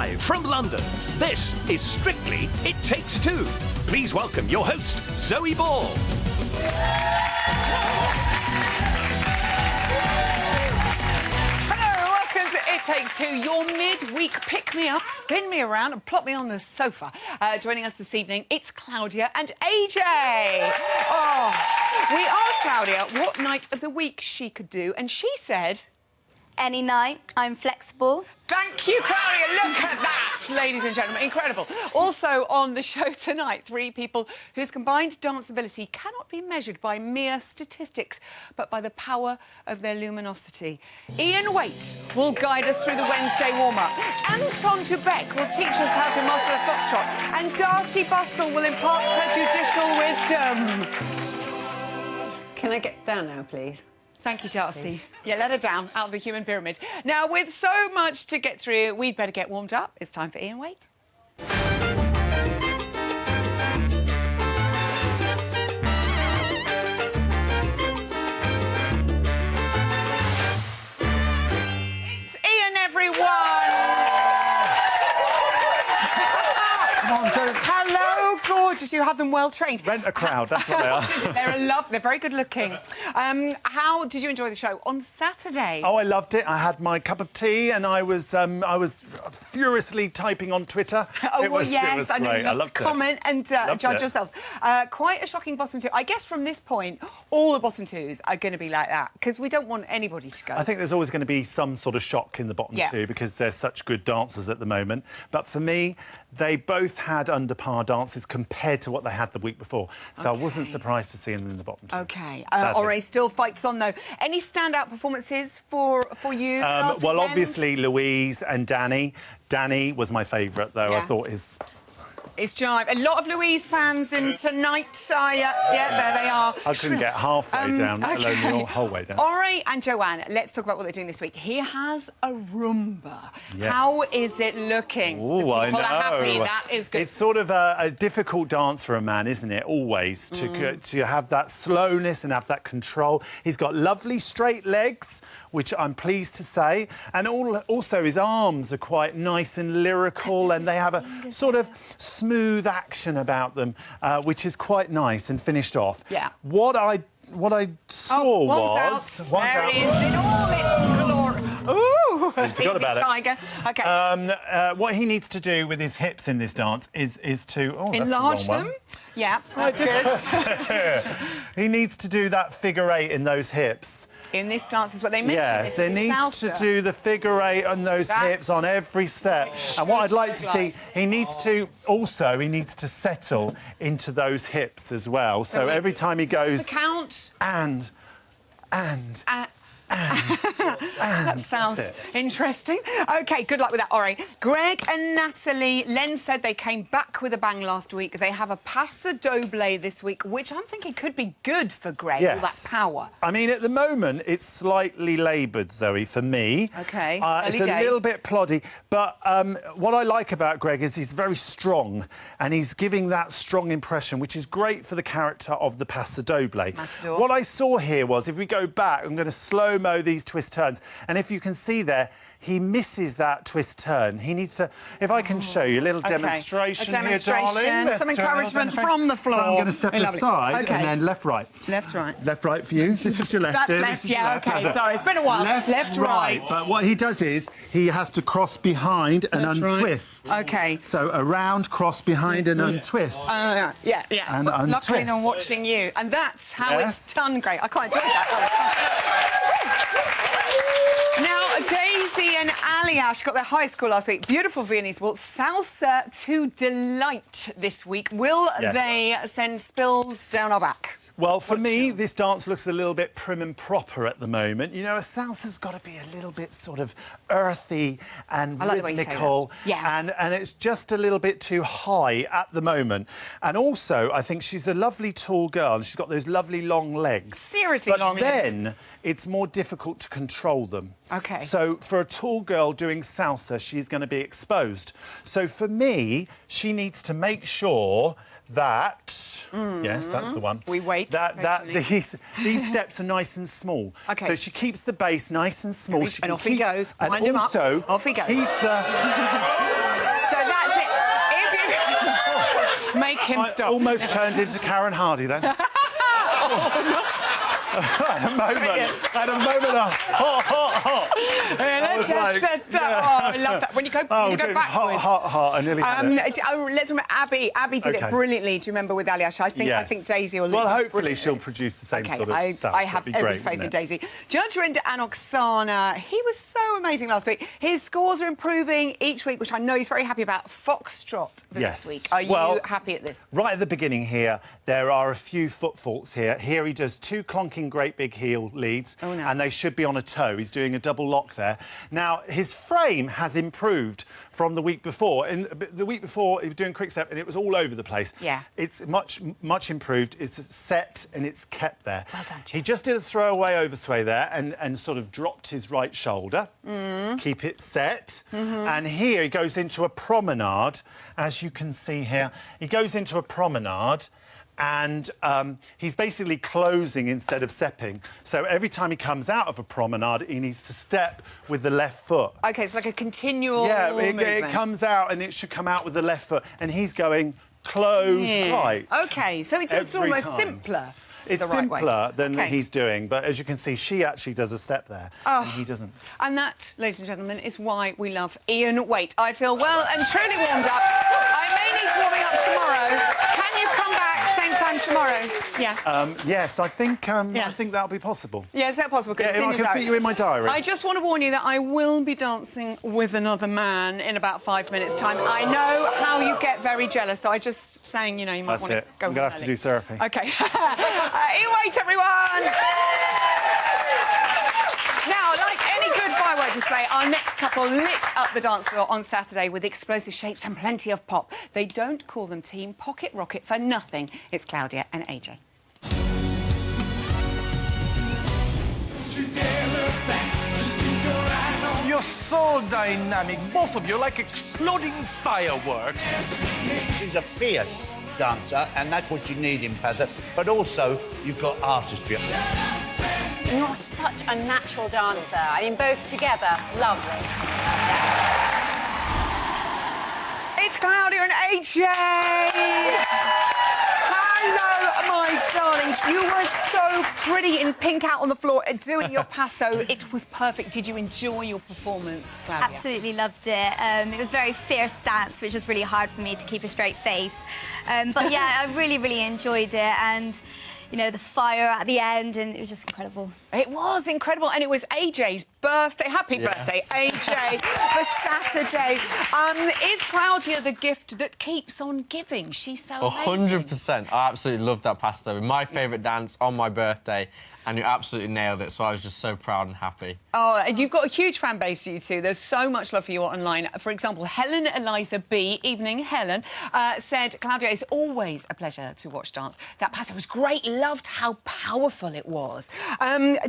Live from London, this is Strictly It Takes Two. Please welcome your host, Zoe Ball. Hello, welcome to It Takes Two, your midweek pick-me-up, spin me around and plop me on the sofa. Joining us this evening, it's Claudia and AJ. We asked Claudia what night of the week she could do, and she said... Any night, I'm flexible. Thank you, Claudia. Look at that, ladies and gentlemen. Incredible. Also on the show tonight, three people whose combined dance ability cannot be measured by mere statistics, but by the power of their luminosity. Ian Waite will guide us through the Wednesday warm-up. Anton Tubeck will teach us how to master the foxtrot. And Darcy Bustle will impart her judicial wisdom. Can I get down now, please? Thank you, Darcy. Yeah, let her down out of the human pyramid. Now, with so much to get through, we'd better get warmed up. It's time for Ian Waite. It's Ian, everyone! Come on, don't... Hello, gorgeous. You have them well trained. Rent a crowd, that's what they are. They're very good looking. How did you enjoy the show on Saturday? Oh, I loved it. I had my cup of tea and I was furiously typing on Twitter. Oh, well, yes, I know great. you love to comment and judge yourselves. Quite a shocking bottom two. I guess from this point, all the bottom twos are going to be like that because we don't want anybody to go. I think there's always going to be some sort of shock in the bottom two because they're such good dancers at the moment. But for me, they both had under par dances compared to what they had the week before. So I wasn't surprised to see them in the bottom two. OK. Ore still fights on, though. Any standout performances for you? Well, obviously, Louise and Danny. Danny was my favourite, though. I thought his... It's jive. A lot of Louise fans in tonight. Yeah, there they are. I couldn't get halfway down, let alone the whole way down. Ore and Joanne, let's talk about what they're doing this week. He has a Roomba. Yes. How is it looking? Oh, I know. Are happy. That is good. It's sort of a difficult dance for a man, isn't it? Always to have that slowness and have that control. He's got lovely straight legs, which I'm pleased to say, and also his arms are quite nice and lyrical, and they have a sort of smooth action about them, which is quite nice and finished off. Yeah. What I saw was... There it is in all its glory. Ooh, forgot about it. Tiger. OK. What he needs to do with his hips in this dance is to... Oh, enlarge them. Yeah, that's good. He needs to do that figure eight in those hips. In this dance is what they mentioned. Yes, he needs to do the figure eight on those hips on every step. And what I'd like to see, he needs to settle into those hips as well. So every time he goes... The count. And... That sounds interesting. OK, good luck with that, Ori. Greg and Natalie, Len said they came back with a bang last week. They have a paso doble this week, which I'm thinking could be good for Greg, all that power. I mean, at the moment, it's slightly laboured, Zoe, for me. OK, it's a little bit ploddy, but what I like about Greg is he's very strong, and he's giving that strong impression, which is great for the character of the paso doble. Matador. What I saw here was, if we go back, I'm going to slow-mo these twist turns, and if you can see there, he misses that twist turn. He needs to... If I can show you a little demonstration here, darling. Some encouragement from the floor. So I'm going to step aside and then left, right. Left, right. Left, right for you. This is your left. That's left, yeah, OK. Sorry, it's been a while. Left, right. But what he does is he has to cross behind and untwist. Right. OK. So around, cross behind and untwist. Yeah. And untwist. Luckily, I'm watching you. And that's how it's done, great. I quite enjoyed that. Now, Daisy and Aliash got their high score last week. Beautiful Viennese waltz. Salsa to delight this week. Will they send spills down our back? Well, for me, this dance looks a little bit prim and proper at the moment. You know, a salsa's got to be a little bit sort of earthy and rhythmical. And it's just a little bit too high at the moment. And also, I think she's a lovely tall girl and she's got those lovely long legs. Seriously long legs. But then it's more difficult to control them. OK. So for a tall girl doing salsa, she's going to be exposed. So for me, she needs to make sure that yes, that's the one. We wait. That these steps are nice and small. OK. So she keeps the base nice and small. And off he goes. And Wind him up. also Off he goes. keep the Make him I stop. almost turned into Karen Hardy then. At a moment of hot. I was like, Oh, I love that. When you go backwards. Hot. I nearly had it. Let's remember Abby. Abby did it brilliantly. Do you remember with Aliash? I think Daisy will. Well, hopefully she'll produce the same sort of stuff. I have every faith in Daisy. Judge Rinder and Oksana. He was so amazing last week. His scores are improving each week, which I know he's very happy about. Foxtrot for this week. Are you happy at this? Right at the beginning here, there are a few foot faults here. Here he does 2 clonking great big heel leads, and they should be on a toe. He's doing a double lock there. Now, his frame has improved from the week before. The week before, he was doing quick step, and it was all over the place. Yeah. It's much improved. It's set, and it's kept there. Well done, Jack. He just did a throwaway oversway there and sort of dropped his right shoulder. Keep it set. And here he goes into a promenade, as you can see here. He goes into a promenade, and he's basically closing instead of stepping. So every time he comes out of a promenade, he needs to step with the left foot. OK, it's like a continual movement. It comes out, and it should come out with the left foot, and he's going close right. OK, so it's almost simpler. It's simpler than he's doing, but as you can see, she actually does a step there, and he doesn't. And that, ladies and gentlemen, is why we love Ian Waite. I feel well and truly warmed up. I may need warming up tomorrow. Can you come back same time tomorrow? Yeah. Yes, I think that'll be possible. Yeah, is that possible? Yeah, I can fit you in my diary. I just want to warn you that I will be dancing with another man in about 5 minutes' time. I know how you get very jealous, so I'm just saying, you know, you might want to go. I'm going to have to do therapy. OK. Ian Waite, everyone! Now, like any good firework display, our next couple lit up the dance floor on Saturday with explosive shapes and plenty of pop. They don't call them Team Pocket Rocket for nothing. It's Claudia and AJ. You're so dynamic, both of you, like exploding fireworks. She's a fierce dancer, and that's what you need in Pazza, but also you've got artistry. You're such a natural dancer. I mean, both together, lovely. It's Claudia and AJ! Hello, my darlings. You were so pretty in pink out on the floor doing your passo. It was perfect. Did you enjoy your performance, Claudia? Absolutely loved it. It was very fierce dance, which was really hard for me to keep a straight face. But yeah, I really, really enjoyed it. And, you know, the fire at the end, and it was just incredible. It was incredible, and it was AJ's birthday. Happy birthday, AJ, for Saturday. Is Claudia the gift that keeps on giving? She's so amazing. 100%. I absolutely loved that pasta. My favourite dance on my birthday, and you absolutely nailed it, so I was just so proud and happy. Oh, and you've got a huge fan base, you two. There's so much love for you online. For example, Helen Eliza B, evening Helen, said, Claudia, it's always a pleasure to watch dance. That passo was great. Loved how powerful it was.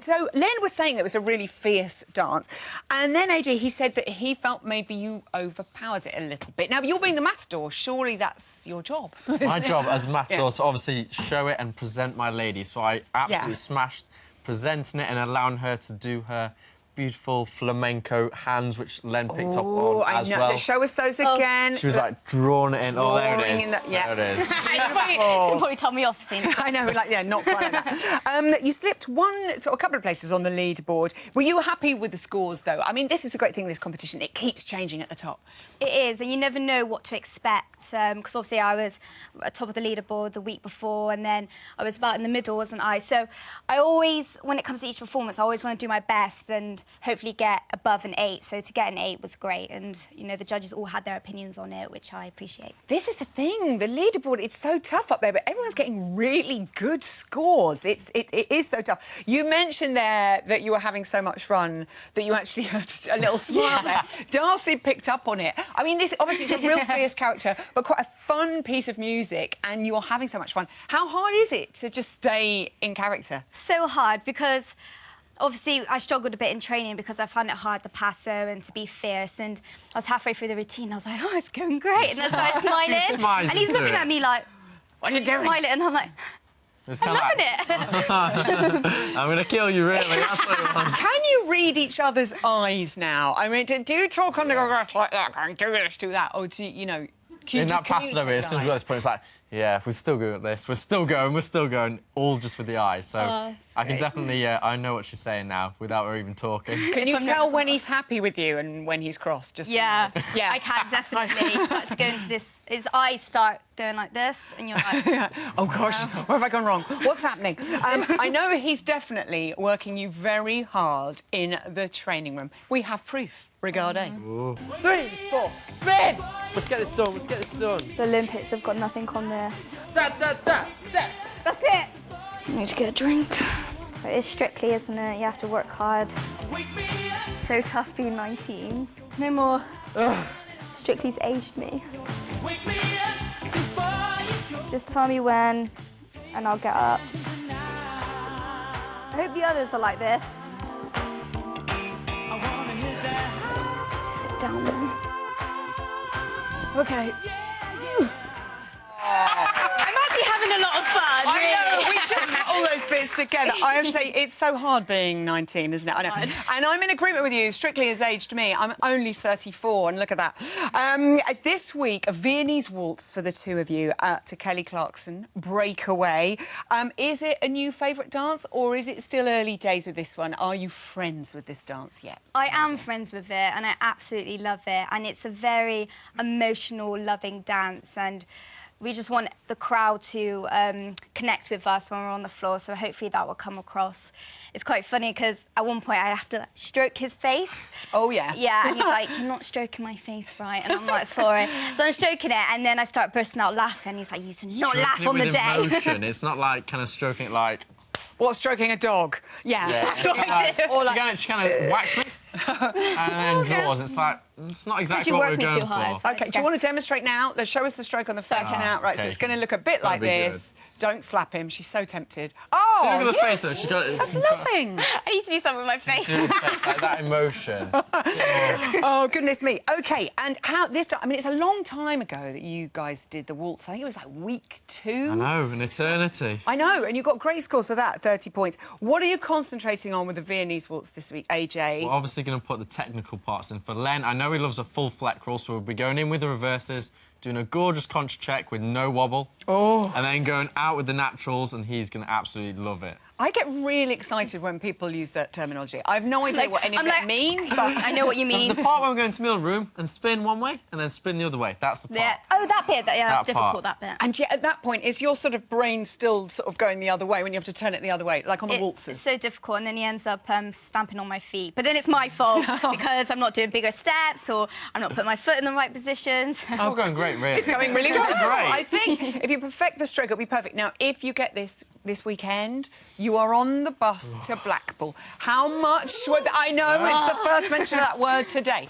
So Len was saying it was a really fierce dance. And then, AJ, he said that he felt maybe you overpowered it a little bit. Now, you're being the matador. Surely that's your job. My job as matador to obviously show it and present my lady. So I absolutely smashed presenting it and allowing her to do her beautiful flamenco hands, which Len picked up on as well. Show us those again. She was like drawing it in. There it is. There it is. You probably told me off, Scene. I know, not quite like that. You slipped a couple of places on the leaderboard. Were you happy with the scores, though? I mean, this is a great thing, this competition. It keeps changing at the top. It is, and you never know what to expect, because obviously I was at top of the leaderboard the week before, and then I was about in the middle, wasn't I? So I always, when it comes to each performance, I always want to do my best and hopefully get above an 8. So to get an 8 was great, and, you know, the judges all had their opinions on it, which I appreciate. This is the thing, the leaderboard, it's so tough up there, but everyone's getting really good scores. It is so tough. You mentioned there that you were having so much fun that you actually had a little smile there. Darcy picked up on it. I mean, this obviously is a real fierce character, but quite a fun piece of music, and you're having so much fun. How hard is it to just stay in character? So hard, because obviously I struggled a bit in training because I found it hard, the passo and to be fierce, and I was halfway through the routine, I was like, oh, it's going great, and I started smiling, and he's looking at me like, what are you doing? Smiling, and I'm like, I'm loving it. I'm going to kill you, really. That's what it was. Can you read each other's eyes now? I mean, do you talk on the grass like that, going, do this, do that, or do you know... In that passo, as soon as we got to this point, it's like, Yeah, we're still going with this. We're still going, all just with the eyes. So I can definitely, I know what she's saying now without her even talking. Can you tell when he's happy with you and when he's cross? Just Yeah, yeah, I can definitely. He starts to go into this. His eyes start going like this, and you're like, oh gosh, where have I gone wrong? What's happening? I know he's definitely working you very hard in the training room. We have proof regarding. 3, 4, spin! Let's get this done, let's get this done. the Olympics have got nothing on this. Da, da, da, step. That's it. I need to get a drink. It's Strictly, isn't it? You have to work hard. It's so tough being 19. No more. Strictly's aged me. Just tell me when, and I'll get up. I hope the others are like this. Sit down then. Okay. I'm actually having a lot of fun. I know, we just put all those bits together. I have to say, it's so hard being 19, isn't it? I know. And I'm in agreement with you. Strictly has aged me. I'm only 34, and look at that. This week, a Viennese waltz for the two of you to Kelly Clarkson, Breakaway. Is it a new favourite dance, or is it still early days with this one? Are you friends with this dance yet? I am friends with it, and I absolutely love it. And it's a very emotional, loving dance, and we just want the crowd to connect with us when we're on the floor, so hopefully that will come across. It's quite funny because at one point I have to stroke his face. Oh, yeah. Yeah, and he's like, you're not stroking my face right. And I'm like, sorry. So I'm stroking it, and then I start bursting out laughing. He's like, you should not laugh on the day. Emotion. It's not like kind of stroking it like... What, stroking a dog? Yeah. That's what I do. Or like... She kind of whacks me and then draws. It's like, it's not exactly what we're going for. OK, do you want to demonstrate now? Let's show us the stroke on the face now. Right, so it's going to look a bit like this. Don't slap him. She's so tempted. Oh, look at the face, though. She got it. That's loving. I need to do something with my face. Like that emotion. Oh, goodness me. OK, and how this time... I mean, it's a long time ago that you guys did the waltz. I think it was like week 2. I know, an eternity. I know, and you got great scores for that, 30 points. What are you concentrating on with the Viennese waltz this week, AJ? We're obviously going to put the technical parts in. For Len, I know he loves a full flat crawl, so we'll be going in with the reverses, doing a gorgeous contra check with no wobble. Oh. And then going out with the naturals, and he's going to absolutely love it. I get really excited when people use that terminology. I have no idea what any of it means, but I know what you mean. The part where we're going to the middle room and spin one way and then spin the other way. That's the part. Yeah. Oh, that bit. Yeah, that's difficult, that bit. And yet, at that point, is your sort of brain still sort of going the other way when you have to turn it the other way, like on the waltzes? It's so difficult, and then he ends up stamping on my feet. But then it's my fault because I'm not doing bigger steps or I'm not putting my foot in the right positions. It's all going great, really. It's going really well. Great. I think if you perfect the stroke, it'll be perfect. Now, if you get this weekend, you are on the bus to Blackpool. How much would... I know it's the first mention of that word today.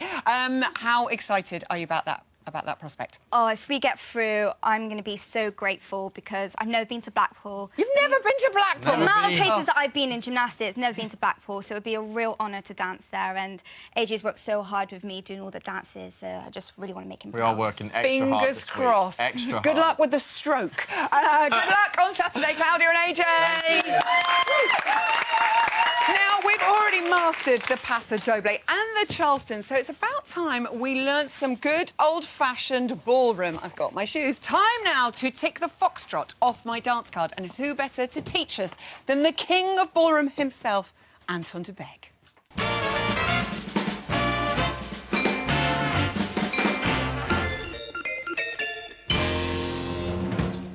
How excited are you about that prospect? Oh, if we get through, I'm going to be so grateful because I've never been to Blackpool. You've never been to Blackpool? The amount of places that I've been in gymnastics, never been to Blackpool, so it would be a real honour to dance there. And AJ's worked so hard with me doing all the dances, so I just really want to make him proud. We are working extra hard Fingers crossed. Extra hard. Good luck with the stroke. Good luck on Saturday, Claudia and AJ. Now, we've already mastered the Paso Doble and the Charleston, so it's about time we learnt some good old-fashioned ballroom. I've got my shoes. Time now to tick the foxtrot off my dance card, and who better to teach us than the king of ballroom himself, Anton de Beek.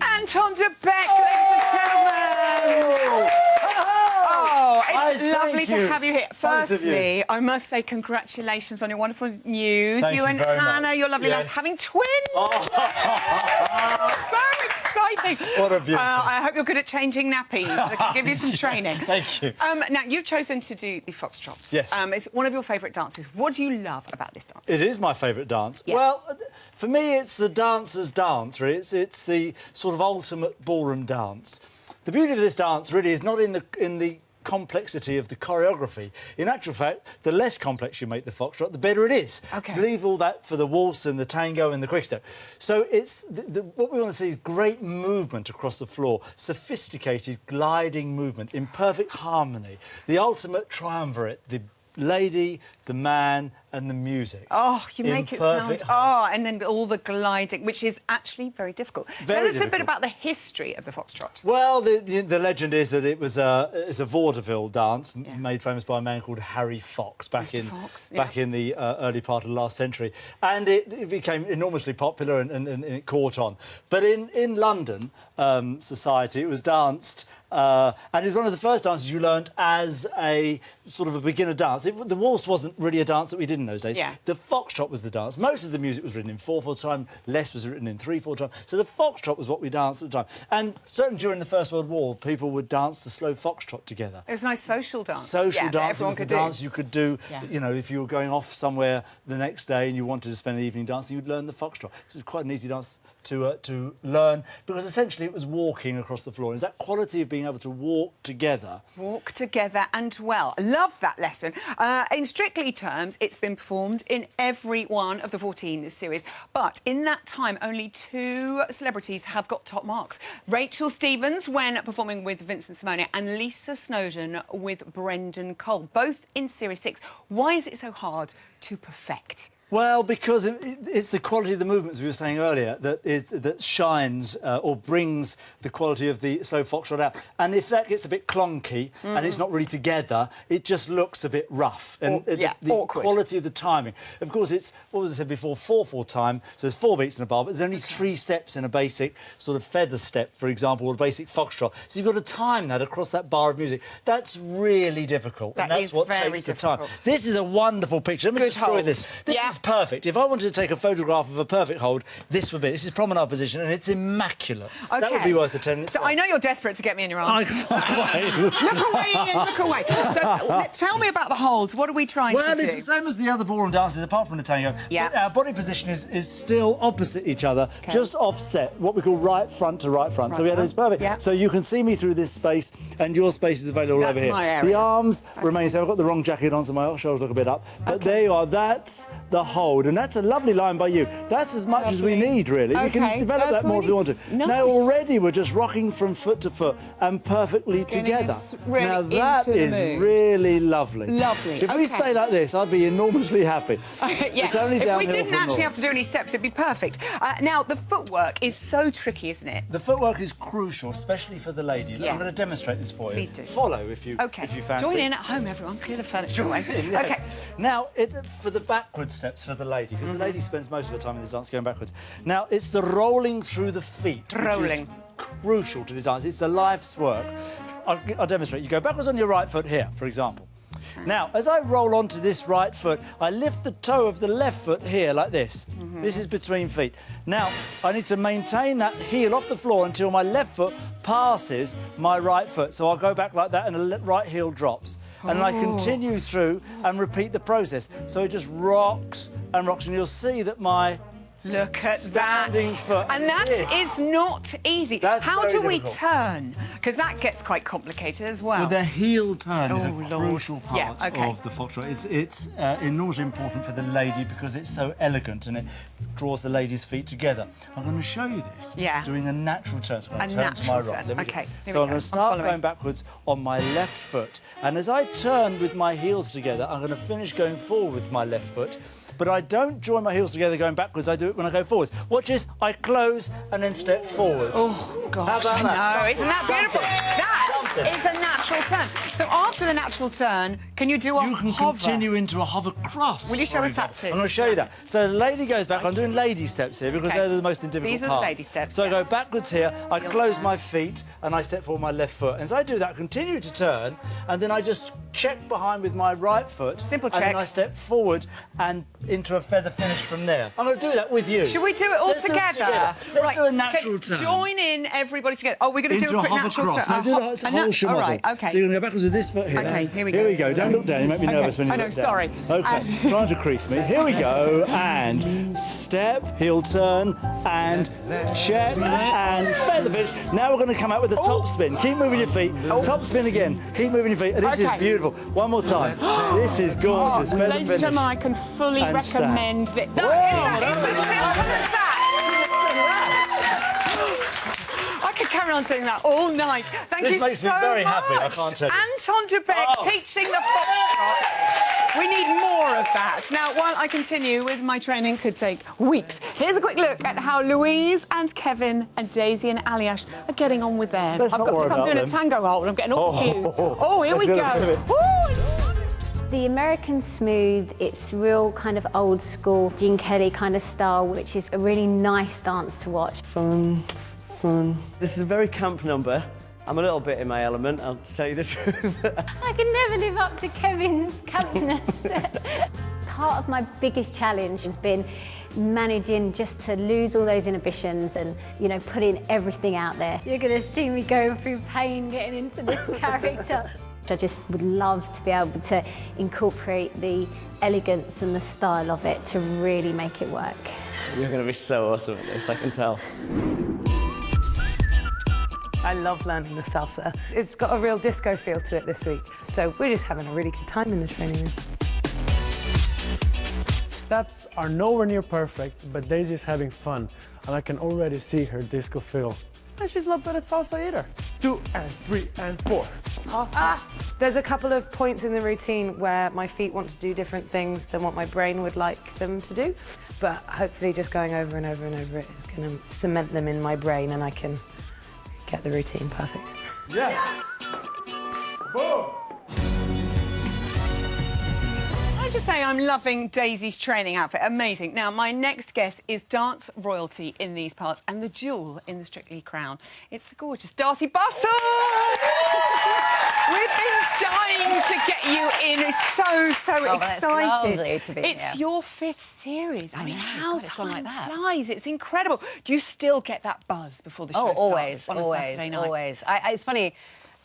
Anton de Beek, ladies and gentlemen! It's lovely to have you here. Firstly, I must say congratulations on your wonderful news. Thank you and very Hannah, much. your lovely lass, having twins. So exciting. What a beauty. I hope you're good at changing nappies. I can give you some training. Thank you. Now, you've chosen to do the foxtrot. Yes. It's one of your favourite dances. What do you love about this dance? It is my favourite dance. Yeah. Well, for me, it's the dancer's dance, really. It's the sort of ultimate ballroom dance. The beauty of this dance really is not in the complexity of the choreography. In actual fact, the less complex you make the foxtrot, the better it is. Okay. Leave all that for the waltz and the tango and the quick step. So it's what we want to see is great movement across the floor, sophisticated gliding movement in perfect harmony. The ultimate triumvirate, the lady, the man and the music. Oh, you in make it sound... perfect Oh, and then all the gliding, which is actually very difficult. Very Tell us a bit difficult. about the history of the foxtrot. Well, the legend is that it's a vaudeville dance made famous by a man called Harry Fox back in the early part of the last century, and it became enormously popular and it caught on. But in London society, it was danced. And it was one of the first dances you learned as a sort of a beginner dance. The waltz wasn't really a dance that we did in those days. Yeah. The foxtrot was the dance. Most of the music was written in 4/4 time, less was written in 3/4 time. So the foxtrot was what we danced at the time. And certainly during the First World War, people would dance the slow foxtrot together. It was a nice social dance. Social dance everyone was the could dance you could do, Yeah. you know, if you were going off somewhere the next day and you wanted to spend the evening dancing, you'd learn the foxtrot. This is quite an easy dance to learn, because essentially it was walking across the floor. It's that quality of being able to walk together. Walk together and well. Love that lesson. In Strictly terms, it's been performed in every one of the 14 series. But in that time, only 2 celebrities have got top marks. Rachel Stevens, when performing with Vincent Simone, and Lisa Snowdon with Brendan Cole, both in Series 6. Why is it so hard to perfect? Well, because it's the quality of the movements we were saying earlier that shines or brings the quality of the slow foxtrot out. And if that gets a bit clunky and it's not really together, it just looks a bit rough. And the awkward. quality of the timing. Of course, it's, what was I said before, 4/4 time, so there's 4 beats in a bar, but there's only 3 steps in a basic sort of feather step, for example, or a basic foxtrot. So you've got to time that across that bar of music. That's really difficult. That and that's is what very takes the difficult. time. This is a wonderful picture. Let me Good destroy hold. this. This is perfect. If I wanted to take a photograph of a perfect hold, this would be. This is promenade position, and it's immaculate. Okay. That would be worth attending. So I know you're desperate to get me in your arms. I can't wait. Look away, Ian, look away. So tell me about the hold. What are we trying to do? Well, it's the same as the other ballroom dances, apart from the tango. Yeah. But our body position is still opposite each other, just offset, what we call right front to right front. So we had this perfect. Yeah. So you can see me through this space, and your space is available over here. my area. The arms remain the same. I've got the wrong jacket on, so my shoulders look a bit up. But there you are. That's the hold, and that's a lovely line by you. That's as much as we need, really. We can develop that more if we want to. Nice. Now, already we're just rocking from foot to foot and perfectly together. really Now, that into the is mood. really lovely. Lovely. If we stay like this, I'd be enormously happy. Yeah. It's only if we downhill didn't from actually more. have to do any steps, it'd be perfect. Now, the footwork is so tricky, isn't it? The footwork is crucial, especially for the lady. Yeah. I'm going to demonstrate this for you. Please do. Follow if you fancy. Join in at home, everyone. Clear the furniture away. Yes. OK. Now, for the backward steps for the lady, because the lady spends most of her time in this dance going backwards. Now, it's the rolling through the feet. Rolling. Which is crucial to this dance. It's a life's work. I'll demonstrate. You go backwards on your right foot here, for example. Now, as I roll onto this right foot, I lift the toe of the left foot here, like this. This is between feet. Now, I need to maintain that heel off the floor until my left foot passes my right foot. So I'll go back like that and the right heel drops. And then I continue through and repeat the process. So it just rocks and rocks, and you'll see that my Look at that. standing foot. And that is not easy. That's How very do we difficult. turn? Because that gets quite complicated as well. Well, the heel turn is a Lord. crucial part Yeah, okay. of the foxtrot. It's enormously important for the lady because it's so elegant and it draws the lady's feet together. I'm going to show you this doing a natural turn. So I'm going to turn to my right. Let me Okay, here so we I'm go. going to start following. going backwards on my left foot. And as I turn with my heels together, I'm going to finish going forward with my left foot. But I don't join my heels together going backwards, I do it when I go forwards. Watch this, I close and then step forwards. Oh, gosh, How about I that? know. Isn't that beautiful? That is a natural turn. So after the natural turn, can you do a You can hover? continue into a hover cross. Will you show for us that example. too? I'm going to show you that. So the lady goes back. I'm doing lady steps here because they're the most difficult These are the parts. lady steps, So I yeah. go backwards here, I Heel close turn. my feet and I step forward my left foot. And as I do that, I continue to turn and then I just check behind with my right foot. Simple And check. then I step forward and into a feather finish from there. I'm going to do that with you. Should we do it all Let's do it together? Let's do a natural turn. Join in, everybody together. Oh, we're going to do Into a quick hover natural cross. turn. Now do that. It's a whole all right, OK. So you're going to go backwards with this foot here. OK, here we go. Here we go. Sorry. Don't look down. You make me nervous when you I know, look down. sorry. OK. Trying to crease me. Here we go. And step, heel turn, and check, and feather finish. Now we're going to come out with a top spin. Keep moving your feet. Top spin again. Keep moving your feet. And this is beautiful. One more time. This is gorgeous. Feather Ladies and finish. gentlemen, I can fully And recommend that. Whoa, It's as simple as that. I could carry on doing that all night. Thank This you makes me so very much. happy, I can't tell you. Anton de Beek teaching the foxtrot. We need more of that. Now, while I continue with my training, could take weeks. Here's a quick look at how Louise and Kevin and Daisy and Aliash are getting on with theirs. Let's not worry I'm about doing them. a tango hold. I'm getting all confused. Oh, here we Let's go. go to the Ooh. The American Smooth, it's real kind of old school Gene Kelly kind of style, which is a really nice dance to watch. Fun. This is a very camp number. I'm a little bit in my element, I'll tell you the truth. I can never live up to Kevin's campiness. Part of my biggest challenge has been managing just to lose all those inhibitions and, you know, putting everything out there. You're going to see me going through pain getting into this character. I just would love to be able to incorporate the elegance and the style of it to really make it work. You're going to be so awesome at this, I can tell. I love learning the salsa. It's got a real disco feel to it this week, so we're just having a really good time in the training room. Steps are nowhere near perfect, but Daisy's having fun, and I can already see her disco feel. And she's not bad at salsa either. 2 and 3 and 4. There's a couple of points in the routine where my feet want to do different things than what my brain would like them to do, but hopefully just going over and over and over it is going to cement them in my brain and I can get the routine perfect. Yes! Boom! I just say I'm loving Daisy's training outfit. Amazing. Now, my next guest is dance royalty in these parts and the jewel in the Strictly crown. It's the gorgeous Darcy Bustle! We've been dying to get you in. It's so excited. It's lovely to be It's here. your 5th series. I mean, how God, it's gone time like that. flies. It's incredible. Do you still get that buzz before the show starts on a Saturday night? Always. It's funny.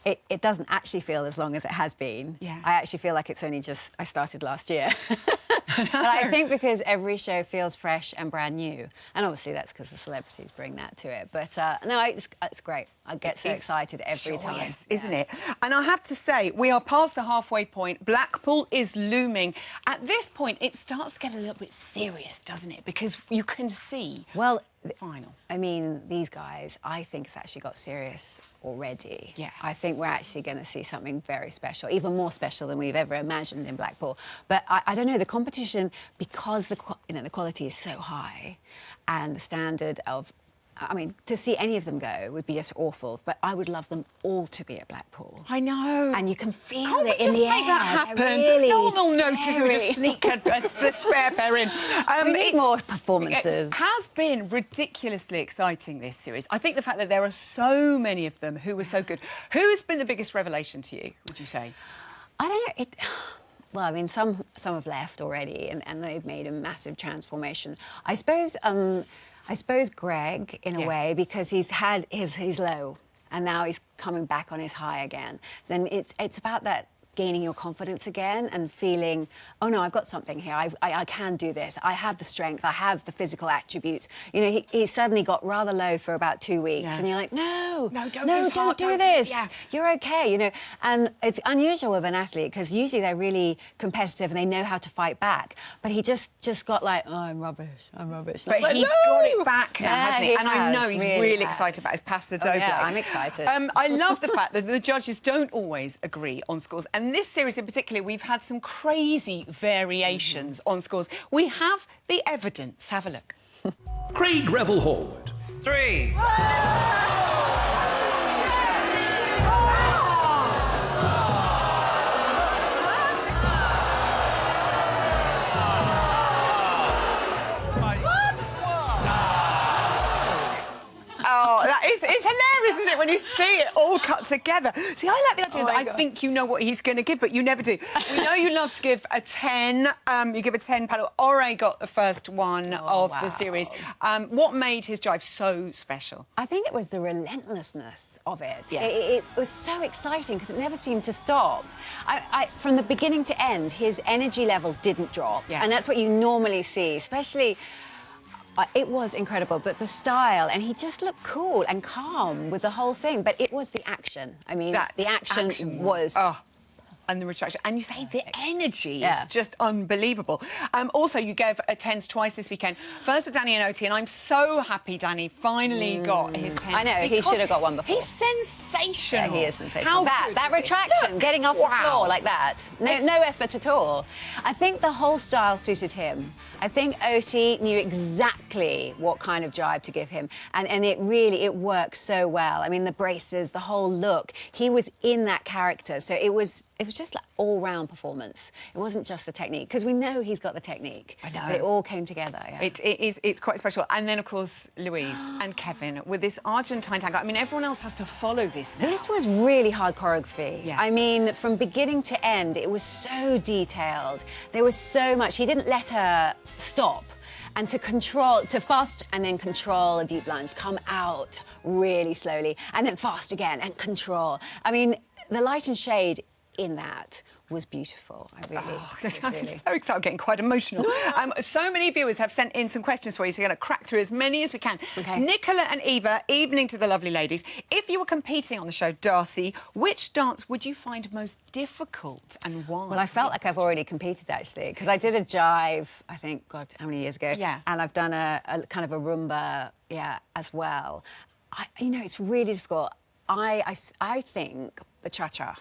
It doesn't actually feel as long as it has been. Yeah. I actually feel like it's only just, I started last year. But I think because every show feels fresh and brand new. And obviously that's because the celebrities bring that to it. But no, it's great. I get so excited every time. Yes, isn't it? And I have to say, we are past the halfway point. Blackpool is looming. At this point, it starts to get a little bit serious, doesn't it? Because you can see the final. I mean, these guys, I think it's actually got serious already. Yeah. I think we're actually going to see something very special, even more special than we've ever imagined in Blackpool. But I don't know, the competition, because the quality is so high and the standard of, I mean, to see any of them go would be just awful, but I would love them all to be at Blackpool. I know. And you can feel Can't it we in just the make air. that happen? Really No one will notice. We just scary. sneak the spare pair in. We need more performances. It has been ridiculously exciting, this series. I think the fact that there are so many of them who were so good. Who's been the biggest revelation to you, would you say? I don't know. Well, I mean, some have left already, and they've made a massive transformation. I suppose Greg, in a way, because he's had his low, and now he's coming back on his high again. And it's about that gaining your confidence again and feeling, oh no, I've got something here. I can do this. I have the strength. I have the physical attributes. You know, he suddenly got rather low for about 2 weeks, and you're like, no, don't do this. You're okay. You know, and it's unusual with an athlete because usually they're really competitive and they know how to fight back. But he just got like, oh, I'm rubbish. But like, he's got it back now, hasn't he? he And I know he's really really has. excited about his pasta dough. Yeah, I'm excited. I love the fact that the judges don't always agree on scores. And this series in particular, we've had some crazy variations on scores. We have the evidence. Have a look. Craig Revel Horwood. 3. Oh, it's hilarious, isn't it, when you see it all cut together? See, I like the idea that I think you know what he's going to give, but you never do. We know you love to give a 10. You give a 10 paddle. Ore got the first one of the series. What made his drive so special? I think it was the relentlessness of it. Yeah. It was so exciting because it never seemed to stop. From the beginning to end, his energy level didn't drop. Yeah. And that's what you normally see, especially... it was incredible, but the style, and he just looked cool and calm with the whole thing, but it was the action. I mean, the action was And the retraction. And you say the energy is just unbelievable. Also, you gave tens twice this weekend. First for Danny and Oti, and I'm so happy Danny finally got his tens. I know, he should have got one before. He's sensational. Yeah, he is sensational. That retraction, getting off the floor like that. No effort at all. I think the whole style suited him. I think Oti knew exactly what kind of drive to give him. And it worked so well. I mean, the braces, the whole look. He was in that character. So it was just like all-round performance. It wasn't just the technique, because we know he's got the technique. I know. But it all came together, yeah. It's quite special. And then, of course, Louise and Kevin with this Argentine tango. I mean, everyone else has to follow this now. This was really hard choreography. Yeah. I mean, from beginning to end, it was so detailed. There was so much. He didn't let her stop. And to fast and then control a deep lunge, come out really slowly, and then fast again and control. I mean, the light and shade in that was beautiful. I'm so excited, I'm getting quite emotional. So many viewers have sent in some questions for you, so we're going to crack through as many as we can. Okay. Nicola and Eva, evening to the lovely ladies. If you were competing on the show, Darcy, which dance would you find most difficult and why? Well, I felt like I've already competed, actually, because I did a jive, I think, God, how many years ago? Yeah. And I've done a kind of a rumba, as well. You know, it's really difficult. I think the cha-cha.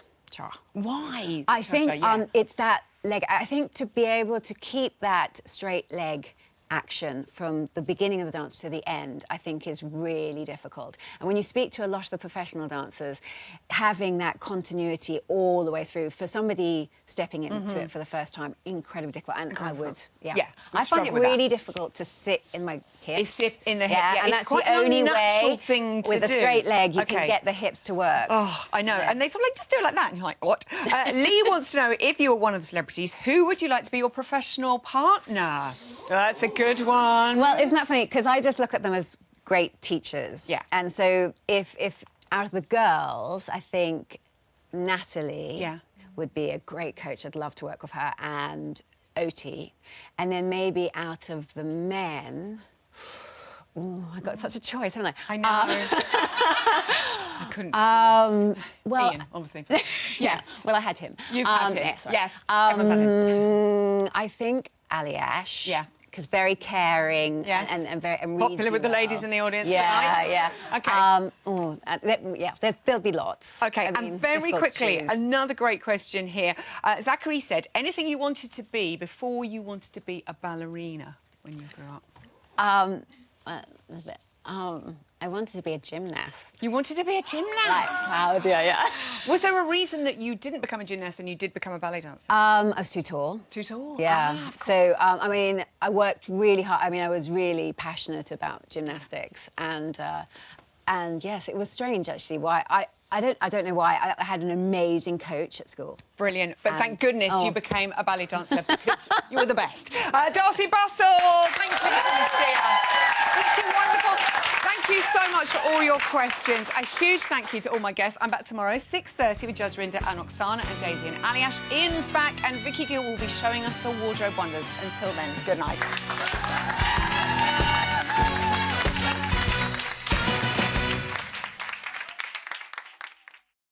Why? I think it's that leg. I think to be able to keep that straight leg action from the beginning of the dance to the end, I think is really difficult. And when you speak to a lot of the professional dancers, having that continuity all the way through, for somebody stepping into it for the first time, incredibly difficult. And I would, I find it really difficult to sit in my hips. Sit in the hip, and that's the only way thing to with a straight leg you can get the hips to work. Oh, I know. And they sort of like, just do it like that. And you're like, what? Lee wants to know, if you were one of the celebrities, who would you like to be your professional partner? That's a good one. Well, isn't that funny? Because I just look at them as great teachers. Yeah. And so if out of the girls, I think Natalie would be a great coach. I'd love to work with her, and Oti. And then maybe out of the men... Ooh, I got such a choice, haven't I? I know. I couldn't. Well, Ian, obviously. Yeah. Well, I had him. You've had him. Yes. Everyone's had him. I think Aliash. Yeah. Because very caring and very popular with the ladies in the audience. Yeah. Okay. There'll be lots. Okay. And very quickly, another great question here. Zachary said, anything you wanted to be before you wanted to be a ballerina when you grew up? I wanted to be a gymnast. You wanted to be a gymnast? Like Claudia, yeah. Was there a reason that you didn't become a gymnast and you did become a ballet dancer? I was too tall. Too tall? Yeah. So, I mean, I worked really hard. I mean, I was really passionate about gymnastics, and yes, it was strange actually. Why I don't know why. I had an amazing coach at school. Brilliant. But thank goodness you became a ballet dancer, because you were the best. Darcy Bussell, thank you for coming to see us. It's been wonderful. Thank you so much for all your questions. A huge thank you to all my guests. I'm back tomorrow, 6:30, with Judge Rinda and Oksana and Daisy and Aliash. Ian's back, and Vicky Gill will be showing us the wardrobe wonders. Until then, good night.